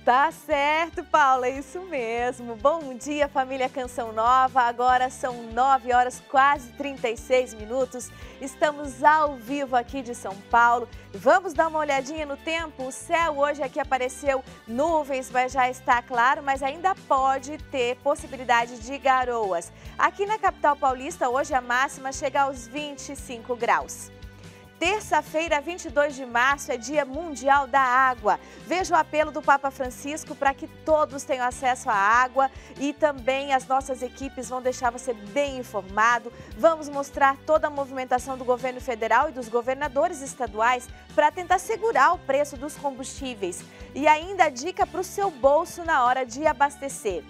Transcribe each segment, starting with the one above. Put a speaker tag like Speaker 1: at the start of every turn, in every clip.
Speaker 1: Tá certo, Paula, é isso mesmo. Bom dia, família Canção Nova. Agora são 9 horas, quase 36 minutos. Estamos ao vivo aqui de São Paulo. Vamos dar uma olhadinha no tempo? O céu hoje aqui apareceu nuvens, mas já está claro, mas ainda pode ter possibilidade de garoas. Aqui na capital paulista, hoje a máxima chega aos 25 graus. Terça-feira, 22 de março, é Dia Mundial da Água. Veja o apelo do Papa Francisco para que todos tenham acesso à água e também as nossas equipes vão deixar você bem informado. Vamos mostrar toda a movimentação do governo federal e dos governadores estaduais para tentar segurar o preço dos combustíveis. E ainda a dica para o seu bolso na hora de abastecer.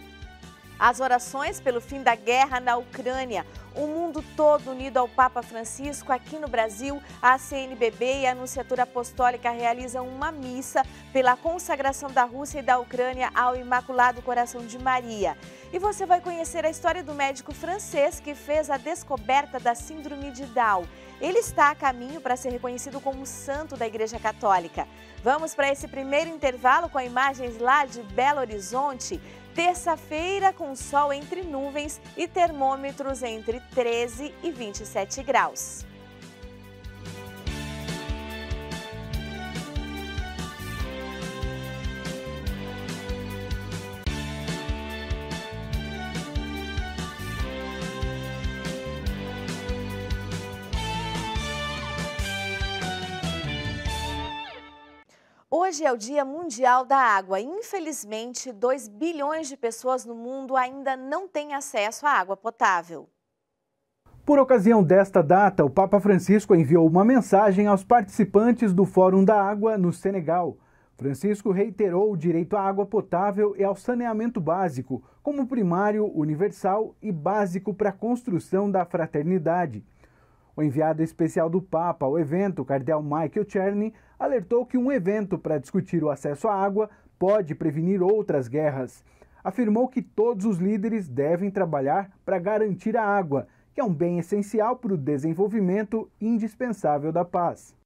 Speaker 1: As orações pelo fim da guerra na Ucrânia. O mundo todo unido ao Papa Francisco. Aqui no Brasil, a CNBB e a Anunciatura Apostólica realizam uma missa pela consagração da Rússia e da Ucrânia ao Imaculado Coração de Maria. E você vai conhecer a história do médico francês que fez a descoberta da síndrome de Down. Ele está a caminho para ser reconhecido como santo da Igreja Católica. Vamos para esse primeiro intervalo com imagens lá de Belo Horizonte. Terça-feira com sol entre nuvens e termômetros entre 13 e 27 graus. Hoje é o Dia Mundial da Água. Infelizmente, 2 bilhões de pessoas no mundo ainda não têm acesso à água potável.
Speaker 2: Por ocasião desta data, o Papa Francisco enviou uma mensagem aos participantes do Fórum da Água no Senegal. Francisco reiterou o direito à água potável e ao saneamento básico, como primário, universal e básico para a construção da fraternidade. O enviado especial do Papa ao evento, cardeal Michael Czerny, alertou que um evento para discutir o acesso à água pode prevenir outras guerras. Afirmou que todos os líderes devem trabalhar para garantir a água, que é um bem essencial para o desenvolvimento indispensável da paz.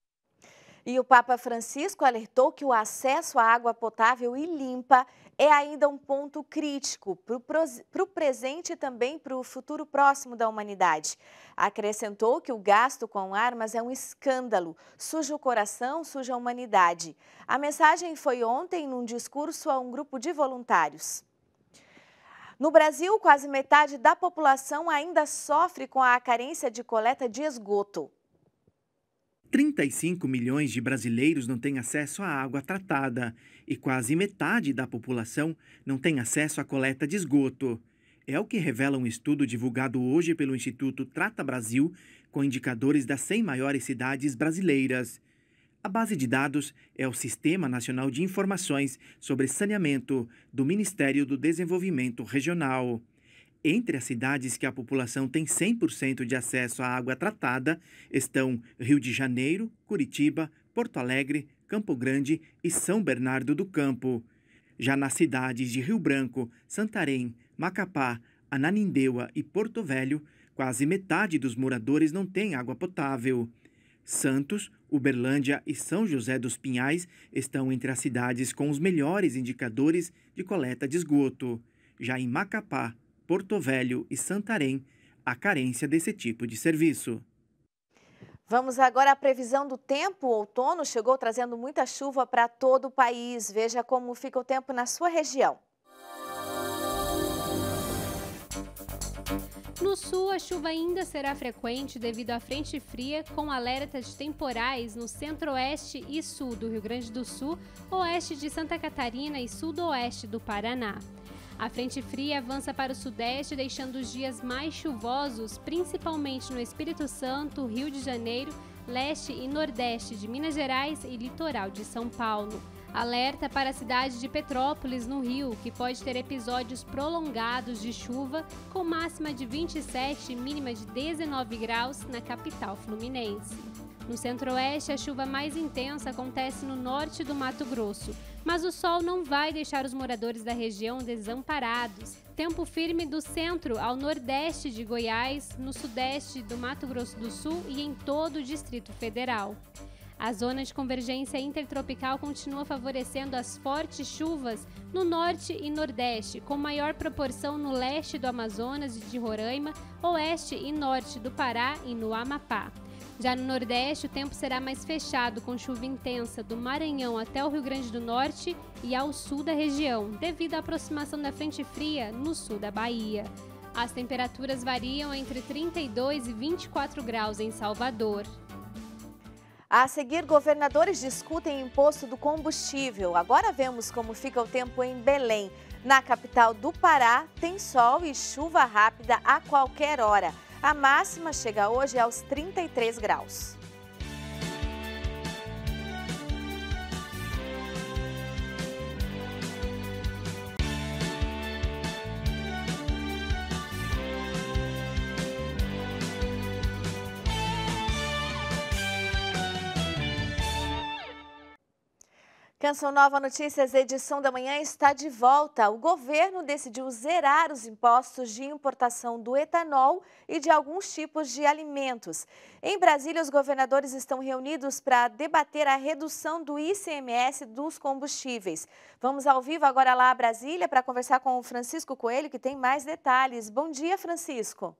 Speaker 1: E o Papa Francisco alertou que o acesso à água potável e limpa é ainda um ponto crítico para o presente e também para o futuro próximo da humanidade. Acrescentou que o gasto com armas é um escândalo, suja o coração, suja a humanidade. A mensagem foi ontem num discurso a um grupo de voluntários. No Brasil, quase metade da população ainda sofre com a carência de coleta de esgoto.
Speaker 3: 35 milhões de brasileiros não têm acesso à água tratada e quase metade da população não tem acesso à coleta de esgoto. É o que revela um estudo divulgado hoje pelo Instituto Trata Brasil, com indicadores das 100 maiores cidades brasileiras. A base de dados é o Sistema Nacional de Informações sobre Saneamento do Ministério do Desenvolvimento Regional. Entre as cidades que a população tem 100% de acesso à água tratada estão Rio de Janeiro, Curitiba, Porto Alegre, Campo Grande e São Bernardo do Campo. Já nas cidades de Rio Branco, Santarém, Macapá, Ananindeua e Porto Velho, quase metade dos moradores não tem água potável. Santos, Uberlândia e São José dos Pinhais estão entre as cidades com os melhores indicadores de coleta de esgoto. Já em Macapá, Porto Velho e Santarém, a carência desse tipo de serviço.
Speaker 1: Vamos agora à previsão do tempo. O outono chegou trazendo muita chuva para todo o país. Veja como fica o tempo na sua região.
Speaker 4: No sul, a chuva ainda será frequente devido à frente fria, com alerta de temporais no centro-oeste e sul do Rio Grande do Sul, oeste de Santa Catarina e sudoeste do Paraná. A frente fria avança para o sudeste, deixando os dias mais chuvosos, principalmente no Espírito Santo, Rio de Janeiro, leste e nordeste de Minas Gerais e litoral de São Paulo. Alerta para a cidade de Petrópolis, no Rio, que pode ter episódios prolongados de chuva, com máxima de 27 e mínima de 19 graus na capital fluminense. No centro-oeste, a chuva mais intensa acontece no norte do Mato Grosso, mas o sol não vai deixar os moradores da região desamparados. Tempo firme do centro ao nordeste de Goiás, no sudeste do Mato Grosso do Sul e em todo o Distrito Federal. A zona de convergência intertropical continua favorecendo as fortes chuvas no norte e nordeste, com maior proporção no leste do Amazonas e de Roraima, oeste e norte do Pará e no Amapá. Já no Nordeste, o tempo será mais fechado, com chuva intensa do Maranhão até o Rio Grande do Norte e ao sul da região, devido à aproximação da frente fria no sul da Bahia. As temperaturas variam entre 32 e 24 graus em Salvador.
Speaker 1: A seguir, governadores discutem imposto do combustível. Agora vemos como fica o tempo em Belém. Na capital do Pará, tem sol e chuva rápida a qualquer hora. A máxima chega hoje aos 33 graus. Canção Nova Notícias, edição da manhã, está de volta. O governo decidiu zerar os impostos de importação do etanol e de alguns tipos de alimentos. Em Brasília, os governadores estão reunidos para debater a redução do ICMS dos combustíveis. Vamos ao vivo agora lá a Brasília para conversar com o Francisco Coelho, que tem mais detalhes. Bom dia, Francisco.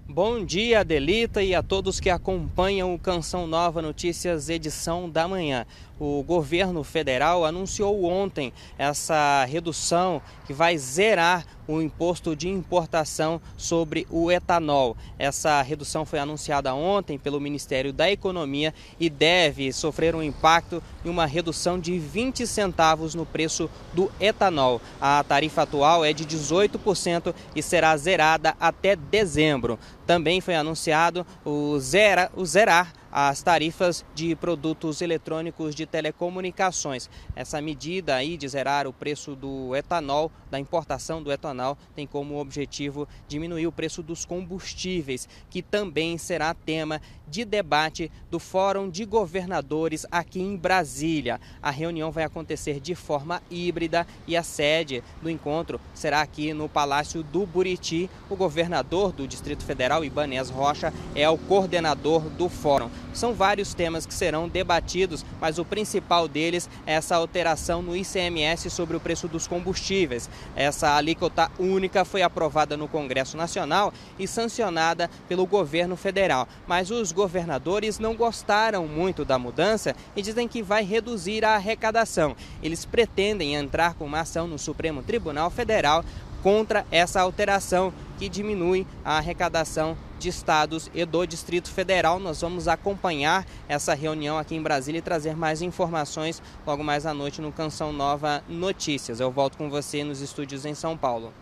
Speaker 5: Bom dia, Adelita, e a todos que acompanham o Canção Nova Notícias, edição da manhã. O governo federal anunciou ontem essa redução que vai zerar o imposto de importação sobre o etanol. Essa redução foi anunciada ontem pelo Ministério da Economia e deve sofrer um impacto em uma redução de 20 centavos no preço do etanol. A tarifa atual é de 18% e será zerada até dezembro. Também foi anunciado o zerar as tarifas de produtos eletrônicos de telecomunicações. Essa medida aí de zerar o preço do etanol, da importação do etanol, tem como objetivo diminuir o preço dos combustíveis, que também será tema de debate do Fórum de Governadores aqui em Brasília. A reunião vai acontecer de forma híbrida e a sede do encontro será aqui no Palácio do Buriti. O governador do Distrito Federal, Ibanez Rocha, é o coordenador do fórum. São vários temas que serão debatidos, mas o principal deles é essa alteração no ICMS sobre o preço dos combustíveis. Essa alíquota única foi aprovada no Congresso Nacional e sancionada pelo governo federal. Mas os governadores não gostaram muito da mudança e dizem que vai reduzir a arrecadação. Eles pretendem entrar com uma ação no Supremo Tribunal Federal contra essa alteração que diminui a arrecadação de estados e do Distrito Federal. Nós vamos acompanhar essa reunião aqui em Brasília e trazer mais informações logo mais à noite no Canção Nova Notícias. Eu volto com você nos estúdios em São Paulo.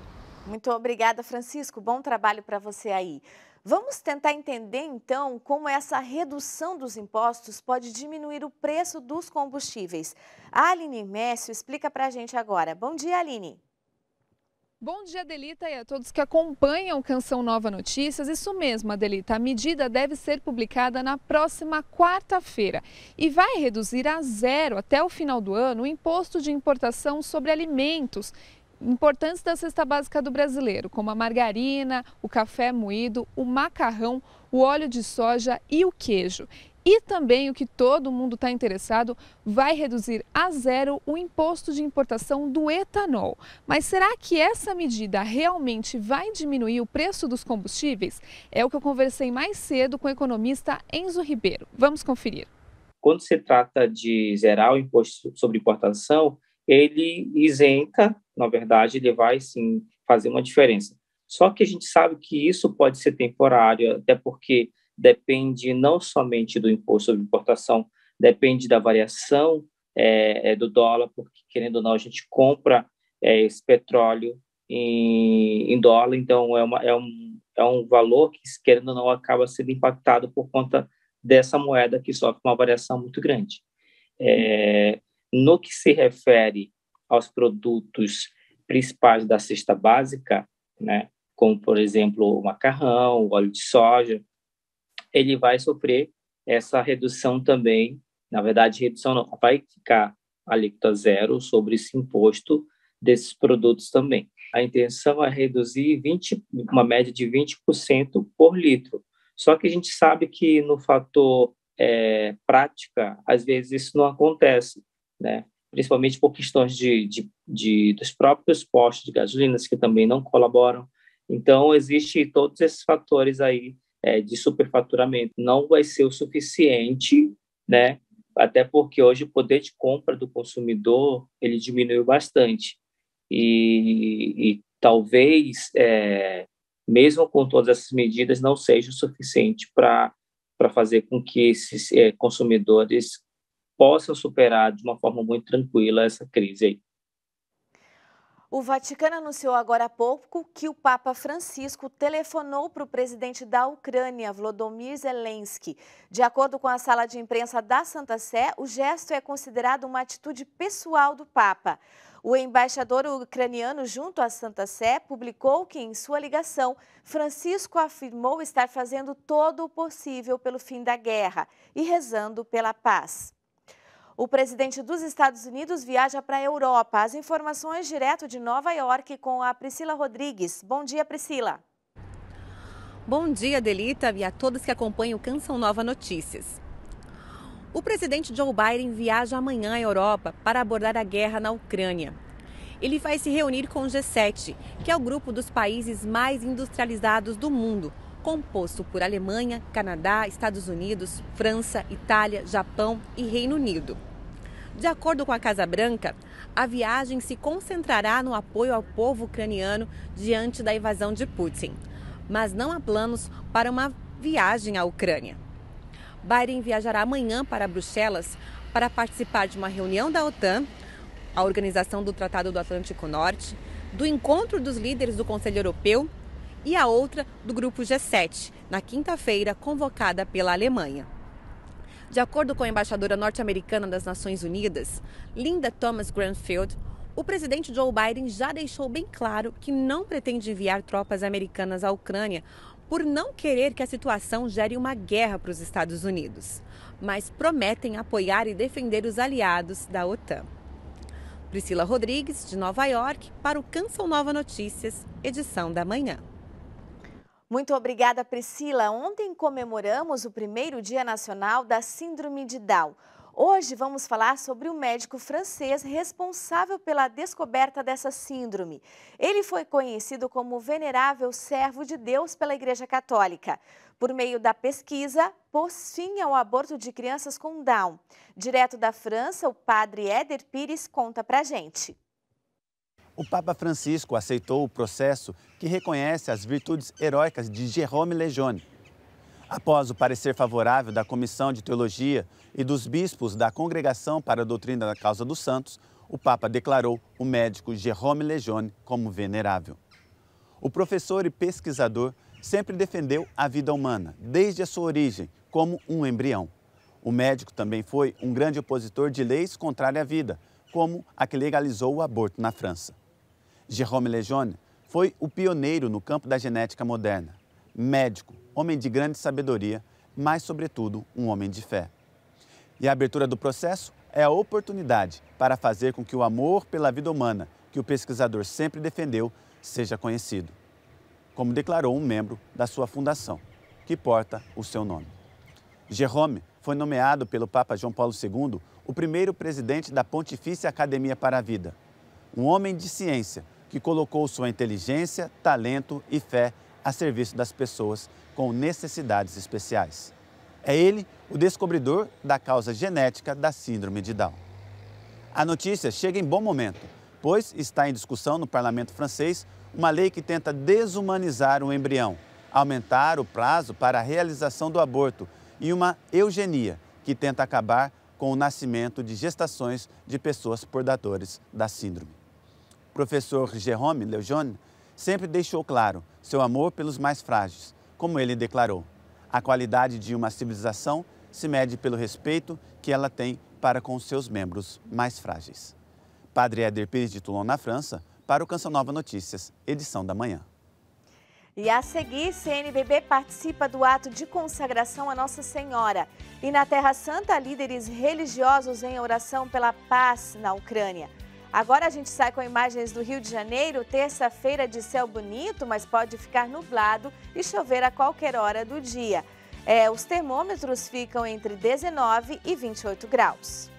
Speaker 1: Muito obrigada, Francisco. Bom trabalho para você aí. Vamos tentar entender, então, como essa redução dos impostos pode diminuir o preço dos combustíveis. A Aline Mécio explica para a gente agora. Bom dia, Aline.
Speaker 6: Bom dia, Adelita, e a todos que acompanham o Canção Nova Notícias. Isso mesmo, Adelita, a medida deve ser publicada na próxima quarta-feira e vai reduzir a zero até o final do ano o imposto de importação sobre alimentos importantes da cesta básica do brasileiro, como a margarina, o café moído, o macarrão, o óleo de soja e o queijo. E também, o que todo mundo está interessado, vai reduzir a zero o imposto de importação do etanol. Mas será que essa medida realmente vai diminuir o preço dos combustíveis? É o que eu conversei mais cedo com o economista Enzo Ribeiro. Vamos conferir.
Speaker 7: Quando se trata de zerar o imposto sobre importação, ele isenta, na verdade, ele vai sim fazer uma diferença. Só que a gente sabe que isso pode ser temporário, até porque depende não somente do imposto sobre importação, depende da variação do dólar, porque, querendo ou não, a gente compra esse petróleo em dólar, então é um valor que, querendo ou não, acaba sendo impactado por conta dessa moeda que sofre uma variação muito grande. No que se refere aos produtos principais da cesta básica, né, como, por exemplo, o macarrão, o óleo de soja, ele vai sofrer essa redução também. Na verdade, redução não, vai ficar alíquota zero sobre esse imposto desses produtos também. A intenção é reduzir uma média de 20% por litro. Só que a gente sabe que no fator prática, às vezes isso não acontece, né? Principalmente por questões dos próprios postos de gasolina, que também não colaboram. Então, existe todos esses fatores aí de superfaturamento. Não vai ser o suficiente, né? Até porque hoje o poder de compra do consumidor ele diminuiu bastante. E talvez, mesmo com todas essas medidas, não seja o suficiente para fazer com que esses consumidores possam superar de uma forma muito tranquila essa crise aí.
Speaker 1: O Vaticano anunciou agora há pouco que o Papa Francisco telefonou para o presidente da Ucrânia, Volodymyr Zelensky. De acordo com a sala de imprensa da Santa Sé, o gesto é considerado uma atitude pessoal do Papa. O embaixador ucraniano junto à Santa Sé publicou que, em sua ligação, Francisco afirmou estar fazendo todo o possível pelo fim da guerra e rezando pela paz. O presidente dos Estados Unidos viaja para a Europa. As informações direto de Nova York com a Priscila Rodrigues. Bom dia, Priscila.
Speaker 8: Bom dia, Adelita, e a todos que acompanham o Canção Nova Notícias. O presidente Joe Biden viaja amanhã à Europa para abordar a guerra na Ucrânia. Ele vai se reunir com o G7, que é o grupo dos países mais industrializados do mundo, composto por Alemanha, Canadá, Estados Unidos, França, Itália, Japão e Reino Unido. De acordo com a Casa Branca, a viagem se concentrará no apoio ao povo ucraniano diante da invasão de Putin, mas não há planos para uma viagem à Ucrânia. Biden viajará amanhã para Bruxelas para participar de uma reunião da OTAN, a Organização do Tratado do Atlântico Norte, do encontro dos líderes do Conselho Europeu e a outra do Grupo G7, na quinta-feira, convocada pela Alemanha. De acordo com a embaixadora norte-americana das Nações Unidas, Linda Thomas-Greenfield, o presidente Joe Biden já deixou bem claro que não pretende enviar tropas americanas à Ucrânia por não querer que a situação gere uma guerra para os Estados Unidos, mas prometem apoiar e defender os aliados da OTAN. Priscila Rodrigues, de Nova York, para o Canção Nova Notícias, edição da manhã.
Speaker 1: Muito obrigada, Priscila. Ontem comemoramos o primeiro Dia Nacional da Síndrome de Down. Hoje vamos falar sobre o médico francês responsável pela descoberta dessa síndrome. Ele foi conhecido como Venerável Servo de Deus pela Igreja Católica. Por meio da pesquisa, pôs fim ao aborto de crianças com Down. Direto da França, o padre Éder Pires conta pra gente.
Speaker 9: O Papa Francisco aceitou o processo que reconhece as virtudes heróicas de Jérôme Lejeune. Após o parecer favorável da Comissão de Teologia e dos bispos da Congregação para a Doutrina da Causa dos Santos, o Papa declarou o médico Jérôme Lejeune como venerável. O professor e pesquisador sempre defendeu a vida humana, desde a sua origem, como um embrião. O médico também foi um grande opositor de leis contrárias à vida, como a que legalizou o aborto na França. Jérôme Lejeune foi o pioneiro no campo da genética moderna, médico, homem de grande sabedoria, mas, sobretudo, um homem de fé. E a abertura do processo é a oportunidade para fazer com que o amor pela vida humana, que o pesquisador sempre defendeu, seja conhecido, como declarou um membro da sua fundação, que porta o seu nome. Jérôme foi nomeado pelo Papa João Paulo II o primeiro presidente da Pontifícia Academia para a Vida, um homem de ciência que colocou sua inteligência, talento e fé a serviço das pessoas com necessidades especiais. É ele o descobridor da causa genética da síndrome de Down. A notícia chega em bom momento, pois está em discussão no parlamento francês uma lei que tenta desumanizar o embrião, aumentar o prazo para a realização do aborto e uma eugenia que tenta acabar com o nascimento de gestações de pessoas portadoras da síndrome. O professor Jérôme Lejeune sempre deixou claro seu amor pelos mais frágeis, como ele declarou. A qualidade de uma civilização se mede pelo respeito que ela tem para com seus membros mais frágeis. Padre Éder Pires de Toulon, na França, para o Canção Nova Notícias, edição da manhã.
Speaker 1: E a seguir, CNBB participa do ato de consagração a Nossa Senhora. E na Terra Santa, líderes religiosos em oração pela paz na Ucrânia. Agora a gente sai com imagens do Rio de Janeiro, terça-feira de céu bonito, mas pode ficar nublado e chover a qualquer hora do dia. Os termômetros ficam entre 19 e 28 graus.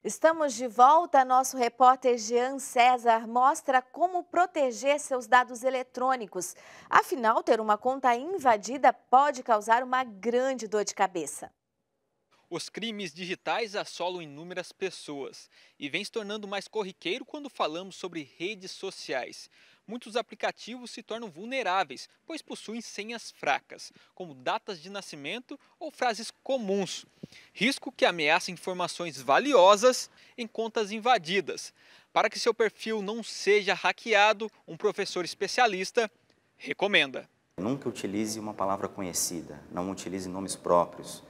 Speaker 1: Estamos de volta. Nosso repórter Jean César mostra como proteger seus dados eletrônicos. Afinal, ter uma conta invadida pode causar uma grande dor de cabeça.
Speaker 10: Os crimes digitais assolam inúmeras pessoas e vem se tornando mais corriqueiro quando falamos sobre redes sociais. Muitos aplicativos se tornam vulneráveis, pois possuem senhas fracas, como datas de nascimento ou frases comuns. Risco que ameaça informações valiosas em contas invadidas. Para que seu perfil não seja hackeado, um professor especialista recomenda.
Speaker 11: Nunca utilize uma palavra conhecida, não utilize nomes próprios.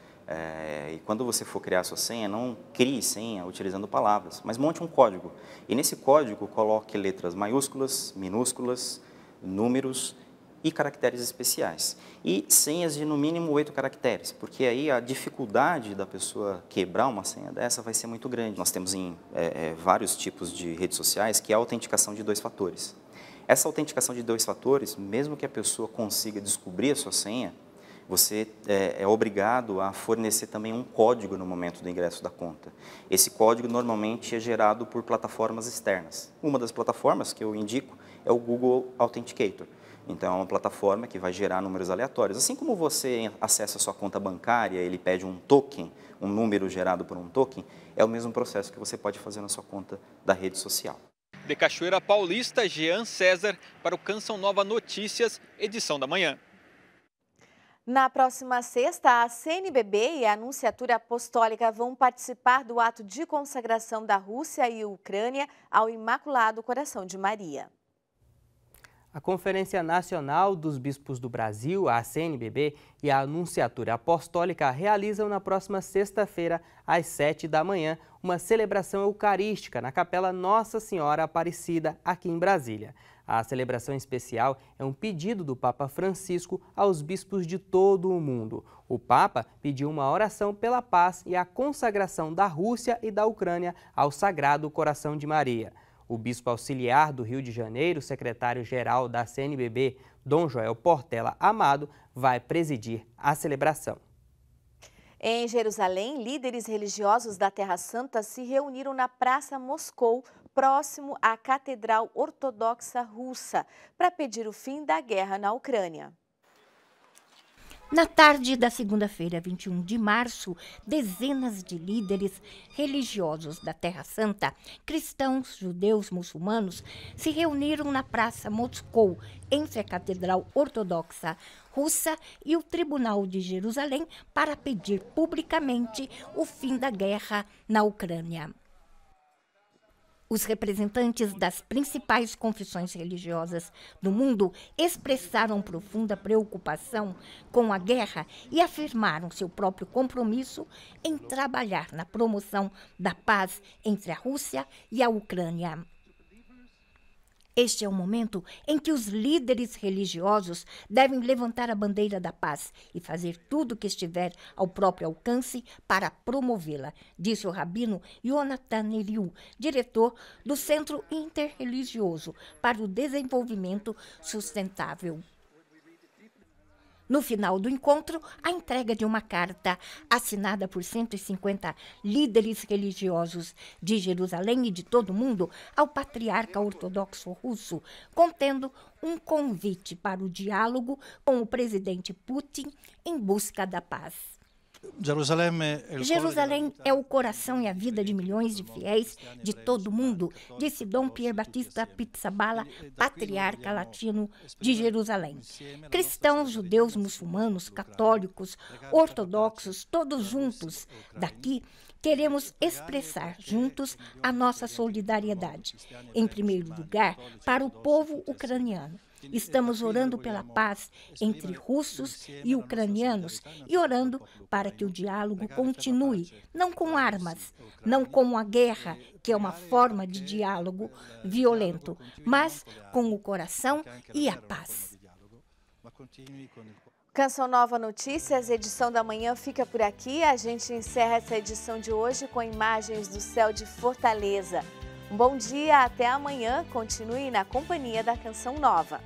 Speaker 11: E quando você for criar a sua senha, não crie senha utilizando palavras, mas monte um código. E nesse código coloque letras maiúsculas, minúsculas, números e caracteres especiais. E senhas de no mínimo 8 caracteres, porque aí a dificuldade da pessoa quebrar uma senha dessa vai ser muito grande. Nós temos vários tipos de redes sociais que é a autenticação de 2 fatores. Essa autenticação de 2 fatores, mesmo que a pessoa consiga descobrir a sua senha, você é obrigado a fornecer também um código no momento do ingresso da conta. Esse código normalmente é gerado por plataformas externas. Uma das plataformas que eu indico é o Google Authenticator. Então, é uma plataforma que vai gerar números aleatórios. Assim como você acessa a sua conta bancária, ele pede um token, um número gerado por um token, é o mesmo processo que você pode fazer na sua conta da rede social.
Speaker 10: De Cachoeira Paulista, Jean César, para o Canção Nova Notícias, edição da manhã.
Speaker 1: Na próxima sexta, a CNBB e a Anunciatura Apostólica vão participar do ato de consagração da Rússia e Ucrânia ao Imaculado Coração de Maria.
Speaker 5: A Conferência Nacional dos Bispos do Brasil, a CNBB, e a Anunciatura Apostólica realizam na próxima sexta-feira, às 7 da manhã, uma celebração eucarística na Capela Nossa Senhora Aparecida, aqui em Brasília. A celebração especial é um pedido do Papa Francisco aos bispos de todo o mundo. O Papa pediu uma oração pela paz e a consagração da Rússia e da Ucrânia ao Sagrado Coração de Maria. O bispo auxiliar do Rio de Janeiro, secretário-geral da CNBB, Dom Joel Portela Amado, vai presidir a celebração.
Speaker 1: Em Jerusalém, líderes religiosos da Terra Santa se reuniram na Praça Moscou, próximo à Catedral Ortodoxa Russa, para pedir o fim da guerra na Ucrânia.
Speaker 12: Na tarde da segunda-feira, 21 de março, dezenas de líderes religiosos da Terra Santa, cristãos, judeus, muçulmanos, se reuniram na Praça Moscou, entre a Catedral Ortodoxa Russa e o Tribunal de Jerusalém, para pedir publicamente o fim da guerra na Ucrânia. Os representantes das principais confissões religiosas do mundo expressaram profunda preocupação com a guerra e afirmaram seu próprio compromisso em trabalhar na promoção da paz entre a Rússia e a Ucrânia. Este é o momento em que os líderes religiosos devem levantar a bandeira da paz e fazer tudo o que estiver ao próprio alcance para promovê-la, disse o rabino Yonatan Eliu, diretor do Centro Interreligioso para o Desenvolvimento Sustentável. No final do encontro, a entrega de uma carta assinada por 150 líderes religiosos de Jerusalém e de todo o mundo ao patriarca ortodoxo russo, contendo um convite para o diálogo com o presidente Putin em busca da paz. Jerusalém é o coração e a vida de milhões de fiéis de todo o mundo, disse Dom Pier Battista Pizzaballa, patriarca latino de Jerusalém. Cristãos, judeus, muçulmanos, católicos, ortodoxos, todos juntos daqui, queremos expressar juntos a nossa solidariedade, em primeiro lugar, para o povo ucraniano. Estamos orando pela paz entre russos e ucranianos e orando para que o diálogo continue, não com armas, não como a guerra, que é uma forma de diálogo violento, mas com o coração e a paz.
Speaker 1: Canção Nova Notícias, edição da manhã fica por aqui. A gente encerra essa edição de hoje com imagens do céu de Fortaleza. Um bom dia, até amanhã. Continue na companhia da Canção Nova.